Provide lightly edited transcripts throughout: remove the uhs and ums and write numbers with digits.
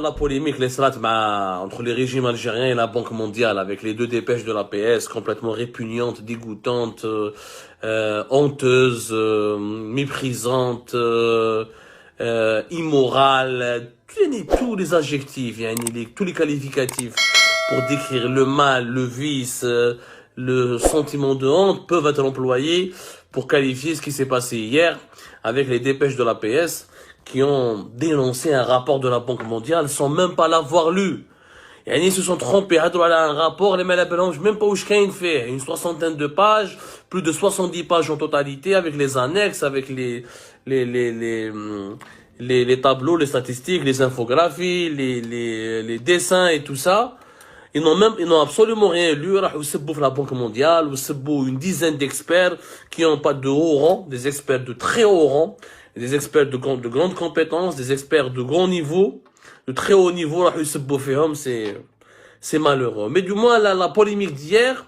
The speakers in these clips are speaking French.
la polémique entre les régimes algériens et la Banque mondiale, avec les deux dépêches de l'APS complètement répugnantes, dégoûtantes, honteuses, méprisantes, immorales, tous les adjectifs, tous les qualificatifs pour décrire le mal, le vice, le sentiment de honte peuvent être employés pour qualifier ce qui s'est passé hier avec les dépêches de l'APS qui ont dénoncé un rapport de la Banque mondiale sans même pas l'avoir lu. Ils se sont trompés, un rapport, les mélange même pas où je fait, une soixantaine de pages, plus de 70 pages en totalité, avec les annexes, avec les tableaux, les statistiques, les infographies, les dessins et tout ça. Ils n'ont absolument rien lu. Ils bouffent la Banque mondiale, ils bouffent une dizaine d'experts qui n'ont pas de haut rang, des experts de très haut rang, des experts de grandes compétences, des experts de grand niveau, de très haut niveau. C'est malheureux. Mais du moins, la polémique d'hier,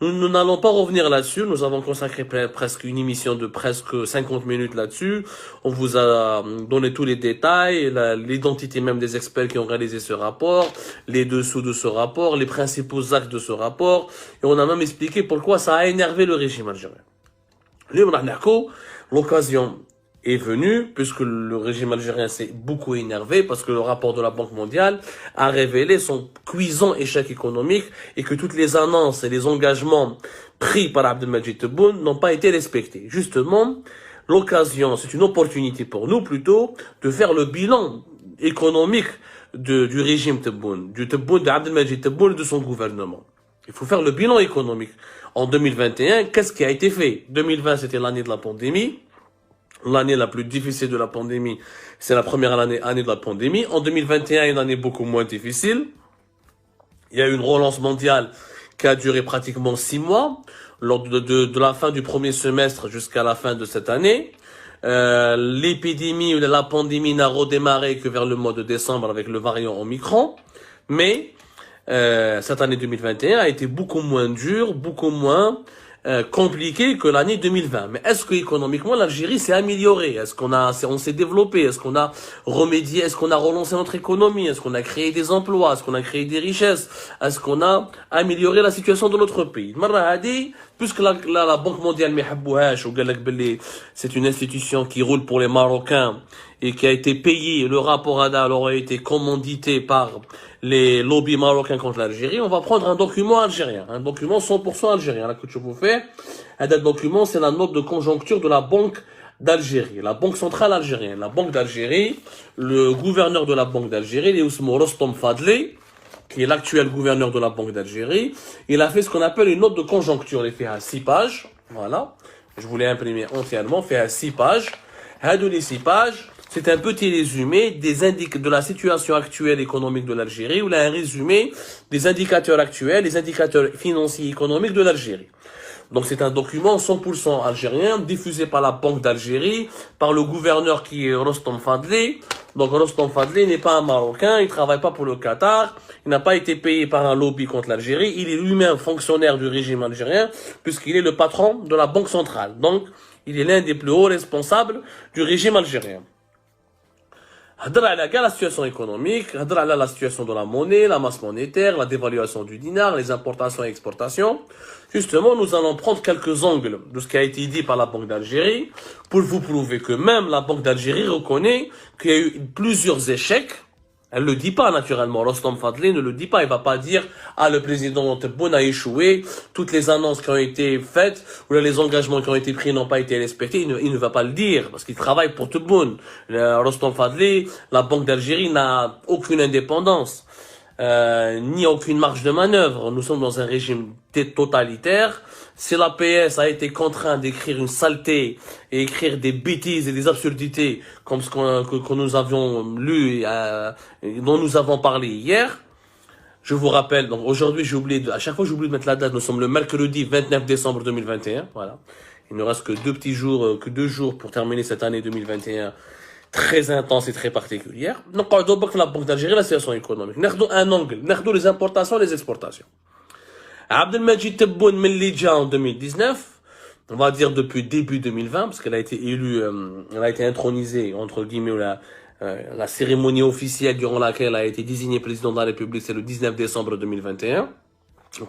nous n'allons pas revenir là-dessus. Nous avons consacré presque une émission de presque 50 minutes là-dessus. On vous a donné tous les détails, l'identité même des experts qui ont réalisé ce rapport, les dessous de ce rapport, les principaux actes de ce rapport. Et on a même expliqué pourquoi ça a énervé le régime algérien. L'occasion est venue, puisque le régime algérien s'est beaucoup énervé, parce que le rapport de la Banque mondiale a révélé son cuisant échec économique et que toutes les annonces et les engagements pris par Abdelmadjid Tebboune n'ont pas été respectés. Justement, l'occasion, c'est une opportunité pour nous plutôt, de faire le bilan économique du régime Tebboune, d'Abdelmadjid Tebboune et de son gouvernement. Il faut faire le bilan économique. En 2021, qu'est-ce qui a été fait? 2020, c'était l'année de la pandémie. L'année la plus difficile de la pandémie, c'est la première année de la pandémie. En 2021, une année beaucoup moins difficile. Il y a eu une relance mondiale qui a duré pratiquement 6 mois, lors de la fin du premier semestre jusqu'à la fin de cette année. L'épidémie ou la pandémie n'a redémarré que vers le mois de décembre avec le variant Omicron. Mais cette année 2021 a été beaucoup moins dure, beaucoup moins compliqué que l'année 2020. Mais est-ce que économiquement l'Algérie s'est améliorée? On s'est développé? Est-ce qu'on a remédié? Est-ce qu'on a relancé notre économie? Est-ce qu'on a créé des emplois? Est-ce qu'on a créé des richesses? Est-ce qu'on a amélioré la situation de notre pays? Puisque la Banque mondiale c'est une institution qui roule pour les Marocains et qui a été payée, le rapport ADA aurait été commandité par les lobbies marocains contre l'Algérie, on va prendre un document algérien, un document 100% algérien. Là que je vous fais, un document, c'est la note de conjoncture de la Banque d'Algérie, la Banque centrale algérienne. La Banque d'Algérie, le gouverneur de la Banque d'Algérie, il est Ousmane Rostom Fadli, qui est l'actuel gouverneur de la Banque d'Algérie. Il a fait ce qu'on appelle une note de conjoncture. Il fait à 6 pages. Voilà. Je voulais imprimer entièrement, fait à 6 pages. Les 6 pages, c'est un petit résumé de la situation actuelle économique de l'Algérie, ou là un résumé des indicateurs actuels, des indicateurs financiers et économiques de l'Algérie. Donc c'est un document 100% algérien, diffusé par la Banque d'Algérie, par le gouverneur qui est Rostom Fadli. Donc Rostom Fadli n'est pas un Marocain, il travaille pas pour le Qatar, il n'a pas été payé par un lobby contre l'Algérie, il est lui-même fonctionnaire du régime algérien, puisqu'il est le patron de la Banque centrale. Donc il est l'un des plus hauts responsables du régime algérien. La situation économique, la situation de la monnaie, la masse monétaire, la dévaluation du dinar, les importations et exportations. Justement, nous allons prendre quelques angles de ce qui a été dit par la Banque d'Algérie pour vous prouver que même la Banque d'Algérie reconnaît qu'il y a eu plusieurs échecs. Elle le dit pas naturellement, Rostom Fadli ne le dit pas, il va pas dire « Ah, le président Tebboune a échoué, toutes les annonces qui ont été faites, ou les engagements qui ont été pris n'ont pas été respectés », il ne va pas le dire, parce qu'il travaille pour Tebboune. Rostom Fadli, la Banque d'Algérie n'a aucune indépendance, ni aucune marge de manœuvre. Nous sommes dans un régime totalitaire. Si l'APS a été contraint d'écrire une saleté et écrire des bêtises et des absurdités comme ce que nous avions lu et dont nous avons parlé hier, je vous rappelle, donc aujourd'hui à chaque fois j'oublie de mettre la date, nous sommes le mercredi 29 décembre 2021, voilà. Il ne reste que 2 jours pour terminer cette année 2021 très intense et très particulière. Donc, on va la Banque d'Algérie, la situation économique. Nous avons un angle, nous avons les importations et les exportations. Abdelmadjid Tebboune Mellidja en 2019, on va dire depuis début 2020, parce qu'elle a été élue, elle a été intronisée, entre guillemets, La cérémonie officielle durant laquelle a été désigné président de la République, c'est le 19 décembre 2021.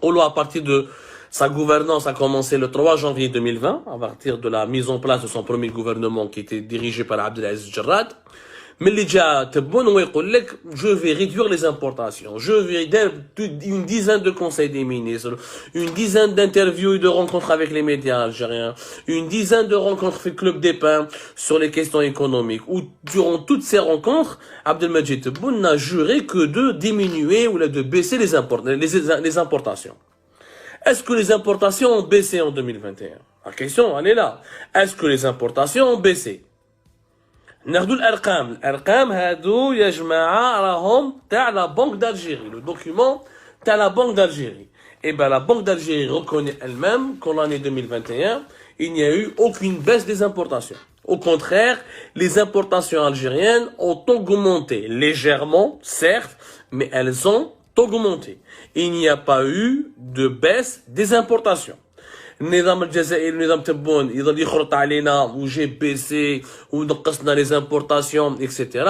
Olo, à partir de sa gouvernance, a commencé le 3 janvier 2020, à partir de la mise en place de son premier gouvernement qui était dirigé par Abdelaziz Jarrad. Mais les gens, je vais réduire les importations. Je vais une dizaine de conseils des ministres, une dizaine d'interviews et de rencontres avec les médias algériens, une dizaine de rencontres avec le Club des Pins sur les questions économiques. Où, durant toutes ces rencontres, Abdelmajid Tebboune n'a juré que de diminuer ou de baisser les importations. Est-ce que les importations ont baissé en 2021? La question, elle est là. Est-ce que les importations ont baissé? ناخذوا الارقام هادو يا جماعه راهم تاع لا بنك d'Algérie, le document تاع la banque d'Algérie. Et ben la banque d'Algérie reconnaît elle-même qu'en l'année 2021 il n'y a eu aucune baisse des importations. Au contraire, les importations algériennes ont augmenté légèrement, certes, mais elles ont augmenté. Il n'y a pas eu de baisse des importations. النظام الجزائري النظام تبون يظل يخرط علينا وجي بيسي ونقصنا les importations, etc.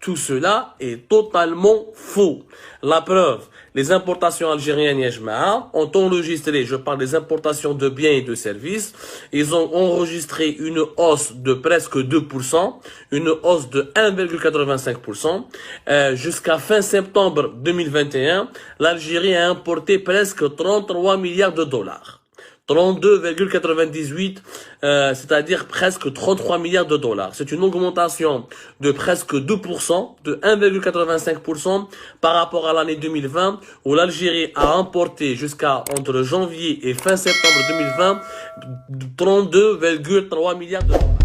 Tout cela est totalement faux. La preuve, les importations algériennes ya jma'a ont enregistré, je parle des importations de biens et de services, ils ont enregistré une hausse de presque 2%, une hausse de 1,85%. Jusqu'à fin septembre 2021, l'Algérie a importé presque 33 milliards de dollars. 32,98, c'est-à-dire presque 33 milliards de dollars. C'est une augmentation de presque 2%, de 1,85% par rapport à l'année 2020, où l'Algérie a importé jusqu'à entre janvier et fin septembre 2020 32,3 milliards de dollars.